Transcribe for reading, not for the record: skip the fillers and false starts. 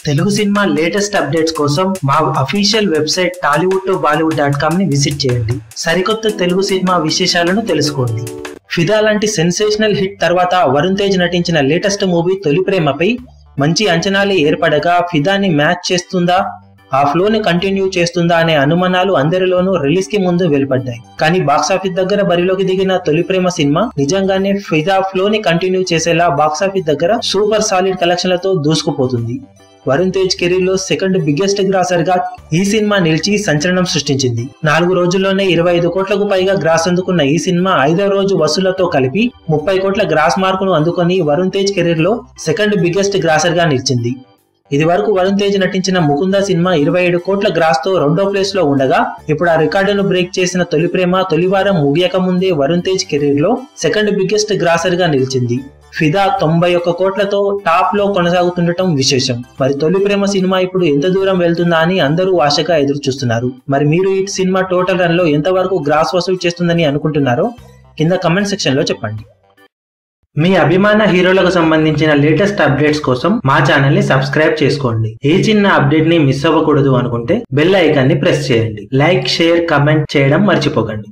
Telugu cinema latest updates కోసం మా official website tollywood2bollywood.com ని విజిట్ చేయండి. సరికొత్త తెలుగు సినిమా విశేషాలను తెలుసుకోండి. ఫిదా లాంటి సెన్సేషనల్ హిట్ తర్వాత వరుణ్ తేజ్ నటించిన లేటెస్ట్ మూవీ తొలి ప్రేమపై మంచి అంచనాలు ఏర్పడగా ఫిదాని మ్యాచ్ చేస్తుందా, ఆ ఫ్లోని కంటిన్యూ చేస్తుందా అనే అనుమానాలు అందరిలోనూ రిలీజ్ కి ముందు వెలువడ్డాయి. కానీ బాక్సాఫీస్ దగ్గర బరిలోకి దిగిన తొలి ప్రేమ సినిమా నిజంగానే ఫిదా ఫ్లోని కంటిన్యూ చేసేలా బాక్సాఫీస్ దగ్గర సూపర్ సాలిడ్ కలెక్షన్లతో దూసుకుపోతుంది. వరుణ్ తేజ్ కెరీర్ లో సెకండ్ బిగ్గెస్ట్ గ్రాసర్ గా ఈ సినిమా నిలిచి సంచలనం సృష్టించింది. 4 రోజుల్లోనే 25 కోట్లకు పైగా గ్రాస్ అందుకున్న ఈ సినిమా 5వ రోజు వసూళ్లతో కలిపి 30 కోట్ల గ్రాస్ మార్కును అందుకొని వరుణ్ తేజ్ కెరీర్ లో సెకండ్ బిగ్గెస్ట్ గ్రాసర్ గా నిలిచింది. ఇది వరకు వరుణ్ తేజ్ నటించిన ముకుంద సినిమా 27 కోట్ల గ్రాస్ తో 2వ ప్లేస్ లో ఉండగా, ఇప్పుడు ఆ రికార్డును బ్రేక్ చేసిన తొలి ప్రేమ తొలివారం ముగియక ముందే వరుణ్ తేజ్ కెరీర్ లో సెకండ్ బిగ్గెస్ట్ గ్రాసర్ గా నిలిచింది. ఫిదా 91 కోట్లతో టాప్ లో కొనసాగుతుండటం విశేషం. మరి తొలి ప్రేమ సినిమా ఇప్పుడు ఎంత దూరం వెళ్తుందా అని అందరూ ఆశగా ఎదురు చూస్తున్నారు. మరి మీరు ఈ సినిమా టోటల్ రన్ లో ఎంత వరకు గ్రాస్ వసూలు చేస్తుందని అనుకుంటున్నారో కింద కమెంట్ సెక్షన్ లో చెప్పండి. మీ అభిమాన హీరోలకు సంబంధించిన లేటెస్ట్ అప్డేట్స్ కోసం మా ఛానల్ ని సబ్స్క్రైబ్ చేసుకోండి. ఏ చిన్న అప్డేట్ ని మిస్ అవ్వకూడదు అనుకుంటే బెల్ ఐకాన్ ని ప్రెస్ చేయండి. లైక్, షేర్, కమెంట్ చేయడం మర్చిపోకండి.